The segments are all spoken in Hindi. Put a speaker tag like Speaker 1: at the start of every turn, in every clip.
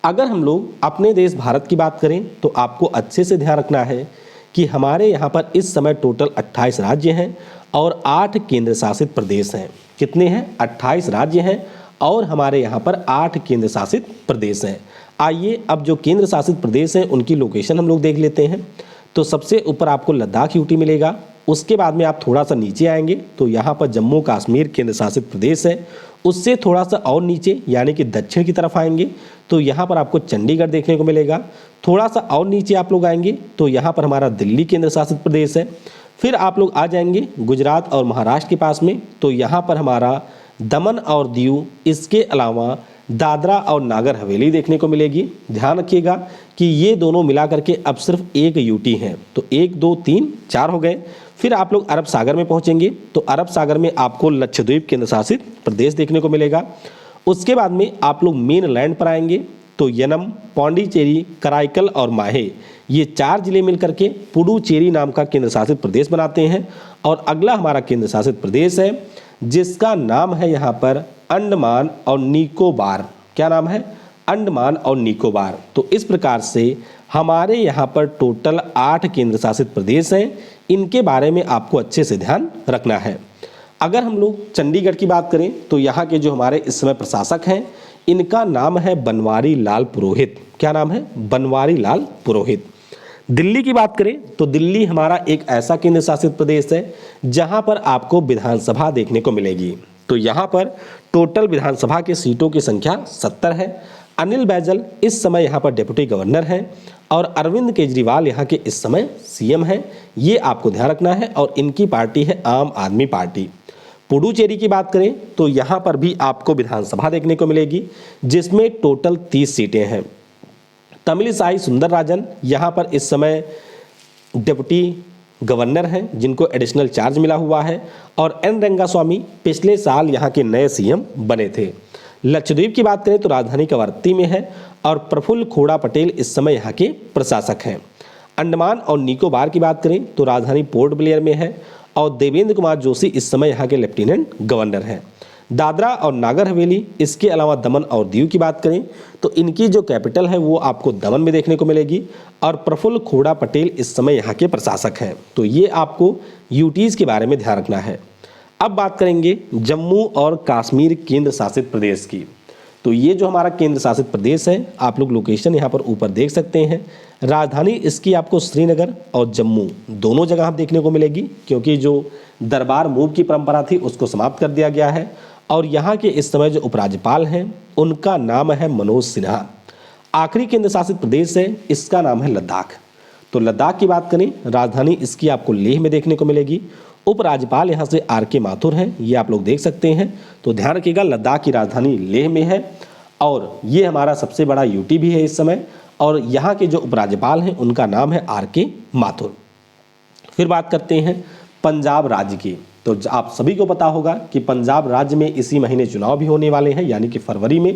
Speaker 1: अगर हम लोग अपने देश भारत की बात करें तो आपको अच्छे से ध्यान रखना है कि हमारे यहाँ पर इस समय टोटल 28 राज्य हैं और 8 केंद्र शासित प्रदेश हैं। कितने हैं? 28 राज्य हैं और हमारे यहाँ पर 8 केंद्र शासित प्रदेश हैं। आइए अब जो केंद्र शासित प्रदेश हैं उनकी लोकेशन हम लोग देख लेते हैं। तो सबसे ऊपर आपको लद्दाख यूटी मिलेगा। उसके बाद में आप थोड़ा सा नीचे आएंगे तो यहाँ पर जम्मू कश्मीर केंद्र शासित प्रदेश है। उससे थोड़ा सा और नीचे यानी कि दक्षिण की तरफ आएंगे तो यहाँ पर आपको चंडीगढ़ देखने को मिलेगा। थोड़ा सा और नीचे आप लोग आएंगे तो यहाँ पर हमारा दिल्ली केंद्र शासित प्रदेश है। फिर आप लोग आ जाएंगे गुजरात और महाराष्ट्र के पास में तो यहाँ पर हमारा दमन और दीव, इसके अलावा दादरा और नागर हवेली देखने को मिलेगी। ध्यान रखिएगा कि ये दोनों मिला करके अब सिर्फ एक यूटी हैं। तो 1 2 3 4 हो गए। फिर आप लोग अरब सागर में पहुंचेंगे तो अरब सागर में आपको लक्षद्वीप केंद्र शासित प्रदेश देखने को मिलेगा। उसके बाद में आप लोग मेन लैंड पर आएंगे तो यनम, पौंडीचेरी, कराईकल और माहे, ये 4 जिले मिलकर के पुडुचेरी नाम का केंद्र शासित प्रदेश बनाते हैं। और अगला हमारा केंद्र शासित प्रदेश है जिसका नाम है यहाँ पर अंडमान और निकोबार। क्या नाम है? अंडमान और निकोबार। तो इस प्रकार से हमारे यहाँ पर टोटल 8 केंद्र शासित प्रदेश हैं। इनके बारे में आपको अच्छे से ध्यान रखना है। अगर हम लोग चंडीगढ़ की बात करें तो यहाँ के जो हमारे इस समय प्रशासक हैं इनका नाम है बनवारी लाल पुरोहित। क्या नाम है? बनवारी लाल पुरोहित। दिल्ली की बात करें तो दिल्ली हमारा एक ऐसा केंद्र शासित प्रदेश है जहाँ पर आपको विधानसभा देखने को मिलेगी। तो यहाँ पर टोटल विधानसभा के सीटों की संख्या 70 है। अनिल बैजल इस समय यहाँ पर डिप्टी गवर्नर हैं और अरविंद केजरीवाल यहाँ के इस समय सीएम हैं। ये आपको ध्यान रखना है और इनकी पार्टी है आम आदमी पार्टी। पुडुचेरी की बात करें तो यहाँ पर भी आपको विधानसभा देखने को मिलेगी जिसमें टोटल 30 सीटें हैं। तमिलिसाई सुंदरराजन यहाँ पर इस समय डिप्टी गवर्नर हैं जिनको एडिशनल चार्ज मिला हुआ है और एन रंगास्वामी पिछले साल यहाँ के नए सीएम बने थे। लक्षद्वीप की बात करें तो राजधानी कवरत्ती में है और प्रफुल्ल खोड़ा पटेल इस समय यहाँ के प्रशासक हैं। अंडमान और निकोबार की बात करें तो राजधानी पोर्ट ब्लेयर में है और देवेंद्र कुमार जोशी इस समय यहाँ के लेफ्टिनेंट गवर्नर हैं। दादरा और नागर हवेली, इसके अलावा दमन और दीव की बात करें तो इनकी जो कैपिटल है वो आपको दमन में देखने को मिलेगी और प्रफुल्ल खोड़ा पटेल इस समय यहाँ के प्रशासक हैं। तो ये आपको यूटीज़ के बारे में ध्यान रखना है। अब बात करेंगे जम्मू और कश्मीर केंद्र शासित प्रदेश की। तो ये जो हमारा केंद्र शासित प्रदेश है आप लोग लोकेशन यहाँ पर ऊपर देख सकते हैं। राजधानी इसकी आपको श्रीनगर और जम्मू दोनों जगह आप देखने को मिलेगी क्योंकि जो दरबार मूव की परंपरा थी उसको समाप्त कर दिया गया है। और यहाँ के इस समय जो उपराज्यपाल हैं उनका नाम है मनोज सिन्हा। आखिरी केंद्र शासित प्रदेश है, इसका नाम है लद्दाख। तो लद्दाख की बात करें राजधानी इसकी आपको लेह में देखने को मिलेगी। उपराज्यपाल यहाँ से आर.के. माथुर हैं, ये आप लोग देख सकते हैं। तो ध्यान रखिएगा लद्दाख की राजधानी लेह में है और ये हमारा सबसे बड़ा यूटी भी है इस समय। और यहाँ के जो उपराज्यपाल हैं उनका नाम है आर.के. माथुर। फिर बात करते हैं पंजाब राज्य की। तो आप सभी को पता होगा कि पंजाब राज्य में इसी महीने चुनाव भी होने वाले हैं यानी कि फरवरी में।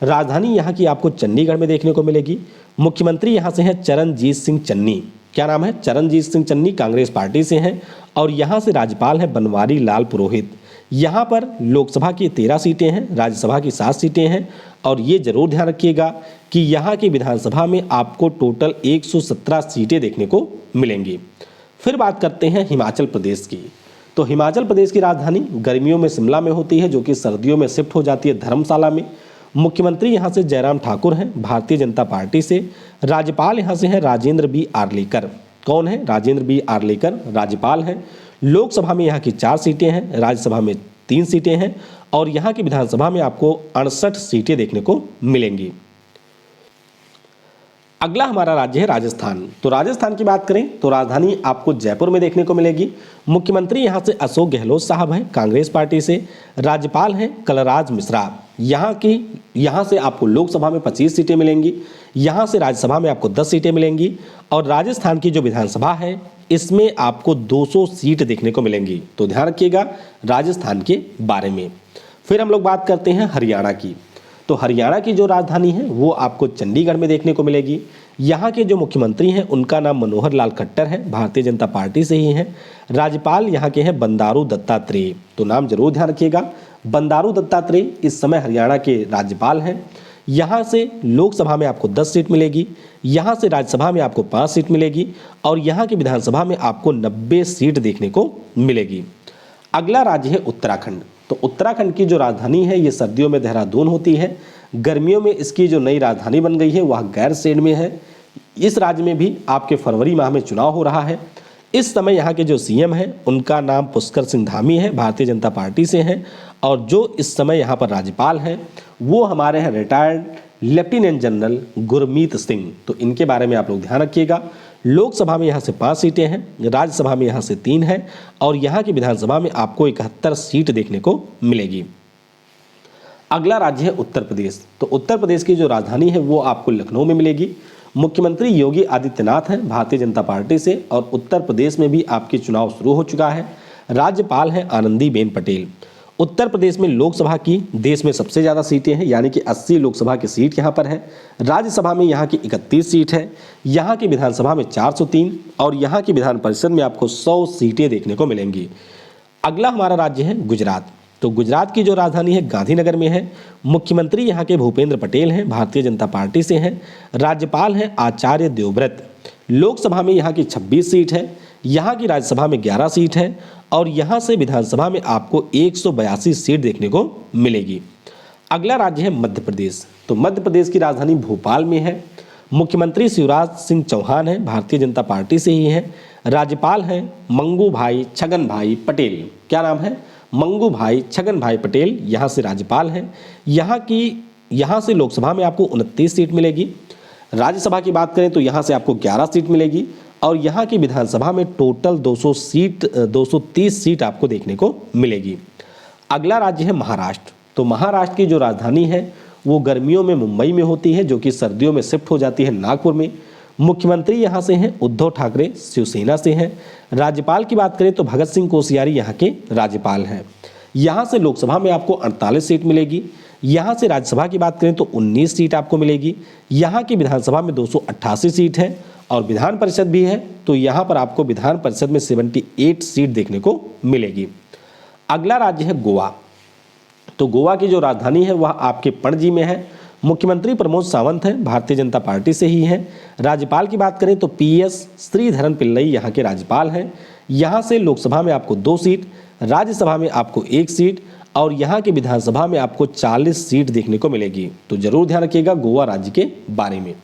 Speaker 1: राजधानी यहाँ की आपको चंडीगढ़ में देखने को मिलेगी। मुख्यमंत्री यहाँ से हैं चरणजीत सिंह चन्नी। क्या नाम है? चरणजीत सिंह चन्नी कांग्रेस पार्टी से हैं और यहाँ से राज्यपाल हैं बनवारी लाल पुरोहित। यहाँ पर लोकसभा की 13 सीटें हैं, राज्यसभा की 7 सीटें हैं और ये जरूर ध्यान रखिएगा कि यहाँ की विधानसभा में आपको टोटल 117 सीटें देखने को मिलेंगी। फिर बात करते हैं हिमाचल प्रदेश की। तो हिमाचल प्रदेश की राजधानी गर्मियों में शिमला में होती है जो कि सर्दियों में शिफ्ट हो जाती है धर्मशाला में। मुख्यमंत्री यहाँ से जयराम ठाकुर हैं भारतीय जनता पार्टी से। राज्यपाल यहाँ से हैं राजेंद्र बी आर्लेकर। कौन है? राजेंद्र बी आर्लेकर राज्यपाल हैं। लोकसभा में यहाँ की 4 सीटें हैं, राज्यसभा में 3 सीटें हैं और यहाँ की विधानसभा में आपको 68 सीटें देखने को मिलेंगी। अगला हमारा राज्य है राजस्थान। तो राजस्थान की बात करें तो राजधानी आपको जयपुर में देखने को मिलेगी। मुख्यमंत्री यहाँ से अशोक गहलोत साहब हैं कांग्रेस पार्टी से। राज्यपाल हैं कलराज मिश्रा। यहाँ से आपको लोकसभा में 25 सीटें मिलेंगी, यहाँ से राज्यसभा में आपको 10 सीटें मिलेंगी और राजस्थान की जो विधानसभा है इसमें आपको 200 सीट देखने को मिलेंगी। तो ध्यान रखिएगा राजस्थान के बारे में। फिर हम लोग बात करते हैं हरियाणा की। तो हरियाणा की जो राजधानी है वो आपको चंडीगढ़ में देखने को मिलेगी। यहाँ के जो मुख्यमंत्री हैं उनका नाम मनोहर लाल खट्टर है, भारतीय जनता पार्टी से ही हैं। राज्यपाल यहाँ के हैं बंडारू दत्तात्रेय। तो नाम जरूर ध्यान रखिएगा, बंडारू दत्तात्रेय इस समय हरियाणा के राज्यपाल हैं। यहाँ से लोकसभा में आपको 10 सीट मिलेगी, यहाँ से राज्यसभा में आपको 5 सीट मिलेगी और यहाँ की विधानसभा में आपको 90 सीट देखने को मिलेगी। अगला राज्य है उत्तराखंड। तो उत्तराखंड की जो राजधानी है ये सर्दियों में देहरादून होती है, गर्मियों में इसकी जो नई राजधानी बन गई है वह गैरसैंण में है। इस राज्य में भी आपके फरवरी माह में चुनाव हो रहा है। इस समय यहाँ के जो सीएम हैं उनका नाम पुष्कर सिंह धामी है, भारतीय जनता पार्टी से हैं, और जो इस समय यहाँ पर राज्यपाल हैं वो हमारे हैं retired lieutenant general Gurmeet Singh. तो इनके बारे में आप लोग ध्यान रखिएगा। लोकसभा में यहाँ से 5 सीटें हैं, राज्यसभा में यहाँ से 3 हैं और यहाँ की विधानसभा में आपको 71 सीट देखने को मिलेगी। अगला राज्य है उत्तर प्रदेश। तो उत्तर प्रदेश की जो राजधानी है वो आपको लखनऊ में मिलेगी। मुख्यमंत्री योगी आदित्यनाथ हैं भारतीय जनता पार्टी से और उत्तर प्रदेश में भी आपके चुनाव शुरू हो चुका है। राज्यपाल हैं आनंदीबेन पटेल। उत्तर प्रदेश में लोकसभा की देश में सबसे ज़्यादा सीटें हैं, यानी कि 80 लोकसभा की सीट यहाँ पर है। राज्यसभा में यहाँ की 31 सीट है, यहाँ की विधानसभा में 403 और यहाँ की विधान परिषद में आपको 100 सीटें देखने को मिलेंगी। अगला हमारा राज्य है गुजरात। तो गुजरात की जो राजधानी है गांधीनगर में है। मुख्यमंत्री यहाँ के भूपेंद्र पटेल हैं, भारतीय जनता पार्टी से हैं। राज्यपाल हैं आचार्य देवव्रत। लोकसभा में यहाँ की 26 सीट है, यहाँ की राज्यसभा में 11 सीट है और यहाँ से विधानसभा में आपको 182 सीट देखने को मिलेगी। अगला राज्य है मध्य प्रदेश। तो मध्य प्रदेश की राजधानी भोपाल में है। मुख्यमंत्री शिवराज सिंह चौहान हैं, भारतीय जनता पार्टी से ही हैं। राज्यपाल हैं मंगू भाई छगन भाई पटेल। क्या नाम है? मंगू भाई छगन भाई पटेल यहाँ से राज्यपाल हैं। यहाँ से लोकसभा में आपको 29 सीट मिलेगी। राज्यसभा की बात करें तो यहाँ से आपको 11 सीट मिलेगी और यहाँ की विधानसभा में टोटल 230 सीट आपको देखने को मिलेगी। अगला राज्य है महाराष्ट्र। तो महाराष्ट्र की जो राजधानी है वो गर्मियों में मुंबई में होती है, जो कि सर्दियों में शिफ्ट हो जाती है नागपुर में। मुख्यमंत्री यहाँ से हैं उद्धव ठाकरे, शिवसेना से हैं। राज्यपाल की बात करें तो भगत सिंह कोश्यारी यहाँ के राज्यपाल हैं। यहाँ से लोकसभा में आपको 48 सीट मिलेगी। यहाँ से राज्यसभा की बात करें तो 19 सीट आपको मिलेगी। यहाँ की विधानसभा में 288 सीट है और विधान परिषद भी है, तो यहाँ पर आपको विधान परिषद में 78 सीट देखने को मिलेगी। अगला राज्य है गोवा। तो गोवा की जो राजधानी है वह आपके पणजी में है। मुख्यमंत्री प्रमोद सावंत हैं, भारतीय जनता पार्टी से ही हैं। राज्यपाल की बात करें तो PS श्रीधरन पिल्लई यहाँ के राज्यपाल हैं। यहाँ से लोकसभा में आपको 2 सीट, राज्यसभा में आपको 1 सीट और यहाँ की विधानसभा में आपको 40 सीट देखने को मिलेगी। तो जरूर ध्यान रखिएगा गोवा राज्य के बारे में।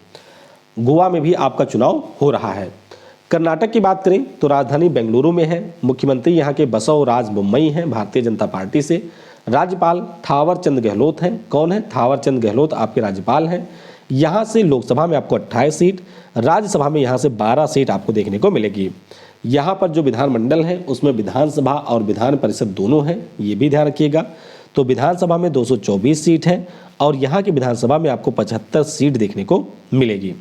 Speaker 1: गोवा में भी आपका चुनाव हो रहा है। कर्नाटक की बात करें तो राजधानी बेंगलुरु में है। मुख्यमंत्री यहाँ के बसवराज बोम्मई हैं, भारतीय जनता पार्टी से। राज्यपाल थावर चंद गहलोत हैं। कौन है? थावर चंद गहलोत आपके राज्यपाल हैं। यहाँ से लोकसभा में आपको 28 सीट, राज्यसभा में यहाँ से 12 सीट आपको देखने को मिलेगी। यहाँ पर जो विधानमंडल है उसमें विधानसभा और विधान परिषद दोनों हैं, ये भी ध्यान रखिएगा। तो विधानसभा में 224 सीट है और यहाँ की विधानसभा में आपको 75 सीट देखने को मिलेगी।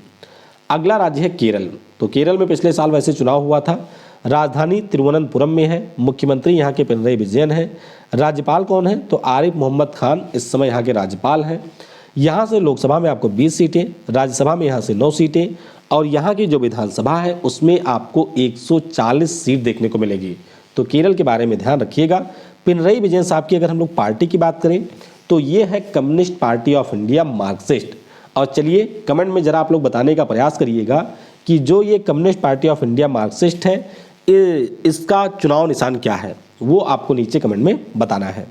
Speaker 1: अगला राज्य है केरल। तो केरल में पिछले साल वैसे चुनाव हुआ था। राजधानी तिरुवनंतपुरम में है। मुख्यमंत्री यहाँ के पिनरई विजयन हैं। राज्यपाल कौन है? तो आरिफ मोहम्मद खान इस समय यहाँ के राज्यपाल हैं। यहाँ से लोकसभा में आपको 20 सीटें, राज्यसभा में यहाँ से 9 सीटें और यहाँ की जो विधानसभा है उसमें आपको 140 सीट देखने को मिलेगी। तो केरल के बारे में ध्यान रखिएगा। पिनरई विजयन साहब की अगर हम लोग पार्टी की बात करें तो ये है communist party of India, Marxist. और चलिए कमेंट में ज़रा आप लोग बताने का प्रयास करिएगा कि जो ये communist party of India Marxist है इसका चुनाव निशान क्या है, वो आपको नीचे कमेंट में बताना है।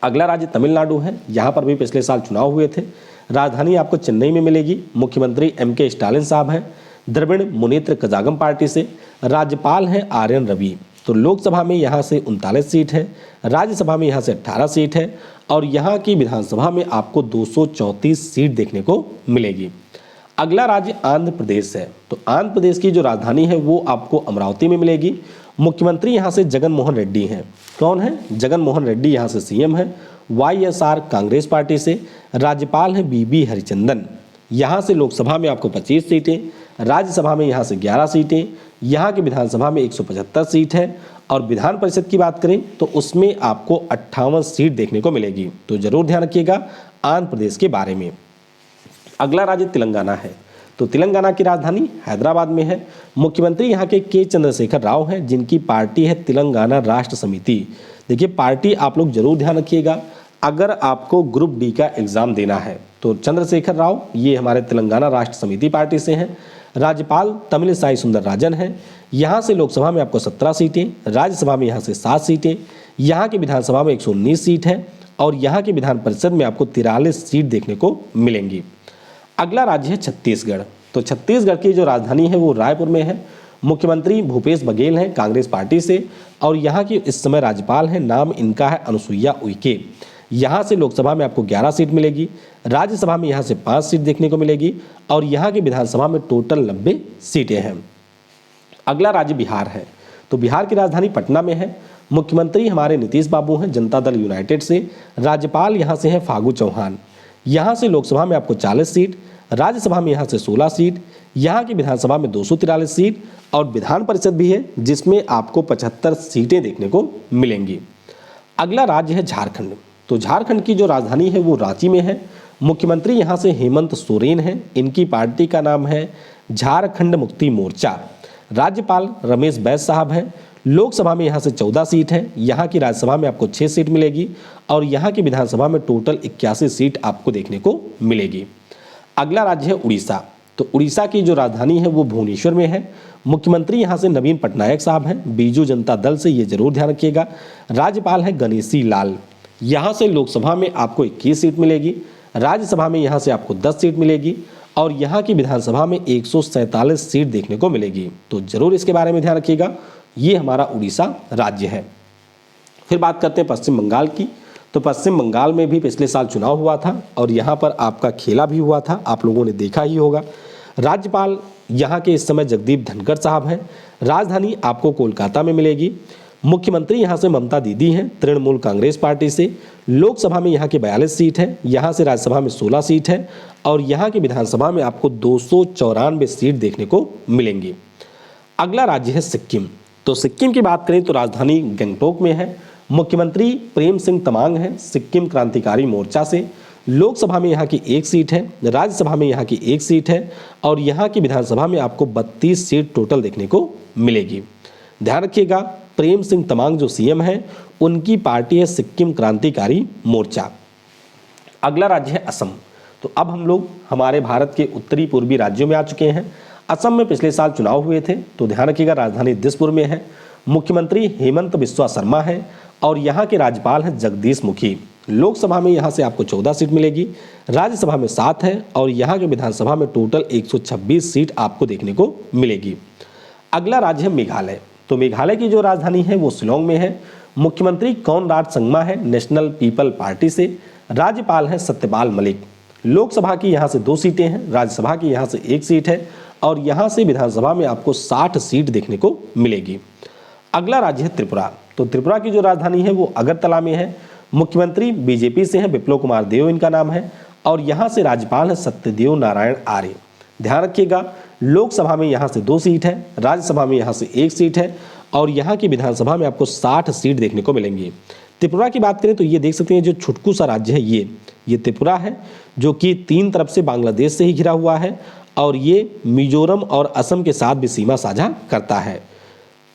Speaker 1: अगला राज्य तमिलनाडु है। यहाँ पर भी पिछले साल चुनाव हुए थे। राजधानी आपको चेन्नई में मिलेगी। मुख्यमंत्री MK स्टालिन साहब हैं, द्रविड़ मुनेत्र कजागम पार्टी से। राज्यपाल हैं आर्यन रवि। तो लोकसभा में यहाँ से 39 सीट है, राज्यसभा में यहाँ से 18 सीट है और यहाँ की विधानसभा में आपको 234 सीट देखने को मिलेगी। अगला राज्य आंध्र प्रदेश है। तो आंध्र प्रदेश की जो राजधानी है वो आपको अमरावती में मिलेगी। मुख्यमंत्री यहाँ से जगन मोहन रेड्डी हैं। कौन है? जगन मोहन रेड्डी यहाँ से CM है, YSR कांग्रेस पार्टी से। राज्यपाल हैं BB हरिचंदन। यहाँ से लोकसभा में आपको 25 सीटें, राज्यसभा में यहाँ से 11 सीटें, यहाँ की विधानसभा में 175 सीट है और विधान परिषद की बात करें तो उसमें आपको 58 सीट देखने को मिलेगी। तो जरूर ध्यान रखिएगा आंध्र प्रदेश के बारे में। अगला राज्य तेलंगाना है। तो तेलंगाना की राजधानी हैदराबाद में है। मुख्यमंत्री यहाँ के K चंद्रशेखर राव हैं, जिनकी पार्टी है तेलंगाना राष्ट्र समिति। देखिए पार्टी आप लोग जरूर ध्यान रखिएगा। अगर आपको ग्रुप D का एग्ज़ाम देना है तो चंद्रशेखर राव ये हमारे तेलंगाना राष्ट्र समिति पार्टी से हैं। राज्यपाल तमिलिसाई सुंदरराजन हैं। यहाँ से लोकसभा में आपको 17 सीटें, राज्यसभा में यहाँ से 7 सीटें, यहाँ की विधानसभा में 119 सीट है और यहाँ की विधान परिषद में आपको 43 सीट देखने को मिलेंगी। अगला राज्य है छत्तीसगढ़। तो छत्तीसगढ़ की जो राजधानी है वो रायपुर में है। मुख्यमंत्री भूपेश बघेल हैं कांग्रेस पार्टी से और यहाँ की इस समय राज्यपाल हैं, नाम इनका है अनुसुईया उइके। यहाँ से लोकसभा में आपको 11 सीट मिलेगी, राज्यसभा में यहाँ से 5 सीट देखने को मिलेगी और यहाँ की विधानसभा में टोटल 90 सीटें हैं। अगला राज्य बिहार है। तो बिहार की राजधानी पटना में है। मुख्यमंत्री हमारे नीतीश बाबू हैं जनता दल यूनाइटेड से। राज्यपाल यहाँ से हैं फागू चौहान। यहाँ से लोकसभा में आपको 40 सीट, राज्यसभा में यहाँ से 16 सीट, यहाँ की विधानसभा में 243 सीट और विधान परिषद भी है जिसमें आपको 75 सीटें देखने को मिलेंगी। अगला राज्य है झारखंड। तो झारखंड की जो राजधानी है वो रांची में है। मुख्यमंत्री यहाँ से हेमंत सोरेन हैं। इनकी पार्टी का नाम है झारखंड मुक्ति मोर्चा। राज्यपाल रमेश बैस साहब हैं। लोकसभा में यहाँ से 14 सीट है, यहाँ की राज्यसभा में आपको 6 सीट मिलेगी और यहाँ की विधानसभा में टोटल 81 सीट आपको देखने को मिलेगी। अगला राज्य है उड़ीसा। तो उड़ीसा की जो राजधानी है वो भुवनेश्वर में है। मुख्यमंत्री यहाँ से नवीन पटनायक साहब हैं, बीजू जनता दल से, ये जरूर ध्यान रखिएगा। राज्यपाल है गणेशी लाल। यहाँ से लोकसभा में आपको 21 सीट मिलेगी, राज्यसभा में यहाँ से आपको 10 सीट मिलेगी और यहाँ की विधानसभा में 147 सीट देखने को मिलेगी। तो जरूर इसके बारे में ध्यान रखिएगा। ये हमारा उड़ीसा राज्य है। फिर बात करते हैं पश्चिम बंगाल की। तो पश्चिम बंगाल में भी पिछले साल चुनाव हुआ था और यहाँ पर आपका खेला भी हुआ था, आप लोगों ने देखा ही होगा। राज्यपाल यहाँ के इस समय जगदीप धनखड़ साहब हैं। राजधानी आपको कोलकाता में मिलेगी। मुख्यमंत्री यहाँ से ममता दीदी हैं तृणमूल कांग्रेस पार्टी से। लोकसभा में यहाँ की 42 सीट है, यहाँ से राज्यसभा में 16 सीट है और यहाँ की विधानसभा में आपको 294 सीट देखने को मिलेंगी। अगला राज्य है सिक्किम। तो सिक्किम की बात करें तो राजधानी गंगटोक में है। मुख्यमंत्री प्रेम सिंह तमांग हैं सिक्किम क्रांतिकारी मोर्चा से। लोकसभा में यहाँ की 1 सीट है, राज्यसभा में यहाँ की 1 सीट है और यहाँ की विधानसभा में आपको 32 सीट टोटल देखने को मिलेगी। ध्यान रखिएगा, प्रेम सिंह तमांग जो सीएम हैं उनकी पार्टी है सिक्किम क्रांतिकारी मोर्चा। अगला राज्य है असम। तो अब हम लोग हमारे भारत के उत्तरी पूर्वी राज्यों में आ चुके हैं। असम में पिछले साल चुनाव हुए थे, तो ध्यान रखिएगा राजधानी दिसपुर में है। मुख्यमंत्री हेमंत बिस्वा शर्मा हैं और यहाँ के राज्यपाल हैं जगदीश मुखी। लोकसभा में यहाँ से आपको 14 सीट मिलेगी, राज्यसभा में 7 है और यहाँ के विधानसभा में टोटल 126 सीट आपको देखने को मिलेगी। अगला राज्य है मेघालय। तो मेघालय की जो राजधानी है वो शिलोंग में है। मुख्यमंत्री कॉनराड संगमा है नेशनल पीपल पार्टी से। राज्यपाल हैं सत्यपाल मलिक। लोकसभा की यहाँ से 2 सीटें हैं, राज्यसभा की यहाँ से 1 सीट है और यहाँ से विधानसभा में आपको 60 सीट देखने को मिलेगी। अगला राज्य है त्रिपुरा। तो त्रिपुरा की जो राजधानी है वो अगरतला में है। मुख्यमंत्री बीजेपी से हैं, विप्लव कुमार देव इनका नाम है और यहाँ से राज्यपाल है सत्यदेव नारायण आर्य। ध्यान रखिएगा, लोकसभा में यहाँ से 2 सीट है, राज्यसभा में यहाँ से 1 सीट है और यहाँ की विधानसभा में आपको 60 सीट देखने को मिलेंगी। त्रिपुरा की बात करें तो ये देख सकते हैं जो छुटकू सा राज्य है ये त्रिपुरा है, जो कि 3 तरफ से बांग्लादेश से ही घिरा हुआ है और ये मिजोरम और असम के साथ भी सीमा साझा करता है।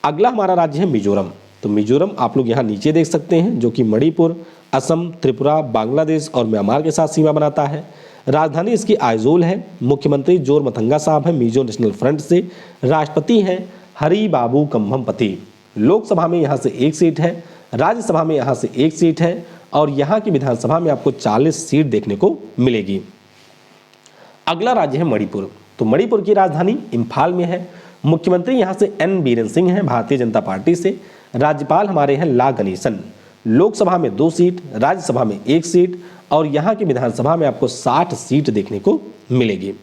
Speaker 1: अगला हमारा राज्य है मिजोरम। तो मिजोरम आप लोग यहाँ नीचे देख सकते हैं, जो कि मणिपुर, असम, त्रिपुरा, बांग्लादेश और म्यांमार के साथ सीमा बनाता है। राजधानी इसकी आइजोल है। मुख्यमंत्री जोरमथंगा साहब हैं मिजो नेशनल फ्रंट से। राष्ट्रपति हैं हरि बाबू कम्भमपति। लोकसभा में यहाँ से 1 सीट है, राज्यसभा में यहाँ से 1 सीट है और यहाँ की विधानसभा में आपको 40 सीट देखने को मिलेगी। अगला राज्य है मणिपुर। तो मणिपुर की राजधानी इम्फाल में है। मुख्यमंत्री यहाँ से एन बीरेन सिंह हैं भारतीय जनता पार्टी से। राज्यपाल हमारे हैं ला गणेशन। लोकसभा में 2 सीट, राज्यसभा में 1 सीट और यहाँ की विधानसभा में आपको 60 सीट देखने को मिलेगी।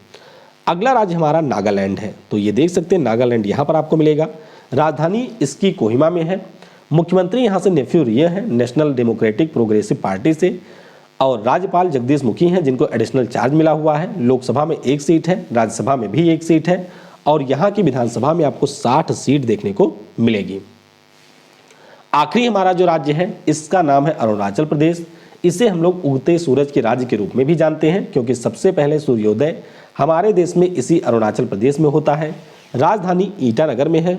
Speaker 1: अगला राज्य हमारा नागालैंड है। तो ये देख सकते हैं नागालैंड यहाँ पर आपको मिलेगा। राजधानी इसकी कोहिमा में है। मुख्यमंत्री यहाँ से नेफ्यू रिये हैं नेशनल डेमोक्रेटिक प्रोग्रेसिव पार्टी से और राज्यपाल जगदीश मुखी हैं जिनको एडिशनल चार्ज मिला हुआ है। लोकसभा में 1 सीट है, राज्यसभा में भी 1 सीट है और यहाँ की विधानसभा में आपको 60 सीट देखने को मिलेगी। आखिरी हमारा जो राज्य है इसका नाम है अरुणाचल प्रदेश। इसे हम लोग उगते सूरज के राज्य के रूप में भी जानते हैं क्योंकि सबसे पहले सूर्योदय हमारे देश में इसी अरुणाचल प्रदेश में होता है। राजधानी ईटानगर में है।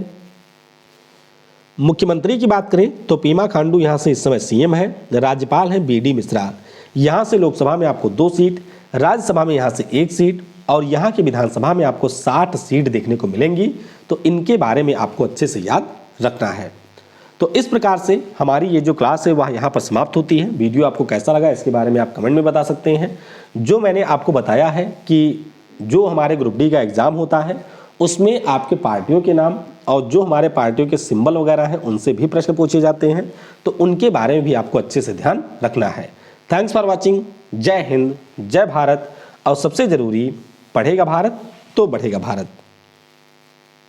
Speaker 1: मुख्यमंत्री की बात करें तो पेमा खांडू यहाँ से इस समय सीएम है। राज्यपाल हैं बीडी मिश्रा। यहाँ से लोकसभा में आपको 2 सीट, राज्यसभा में यहाँ से 1 सीट और यहाँ की विधानसभा में आपको 60 सीट देखने को मिलेंगी। तो इनके बारे में आपको अच्छे से याद रखना है। तो इस प्रकार से हमारी ये जो क्लास है वह यहाँ पर समाप्त होती है। वीडियो आपको कैसा लगा इसके बारे में आप कमेंट में बता सकते हैं। जो मैंने आपको बताया है कि जो हमारे ग्रुप डी का एग्ज़ाम होता है उसमें आपके पार्टियों के नाम और जो हमारे पार्टियों के सिंबल वगैरह हैं उनसे भी प्रश्न पूछे जाते हैं, तो उनके बारे में भी आपको अच्छे से ध्यान रखना है। Thanks for watching. जय हिंद, जय भारत। और सबसे ज़रूरी, पढ़ेगा भारत तो बढ़ेगा भारत।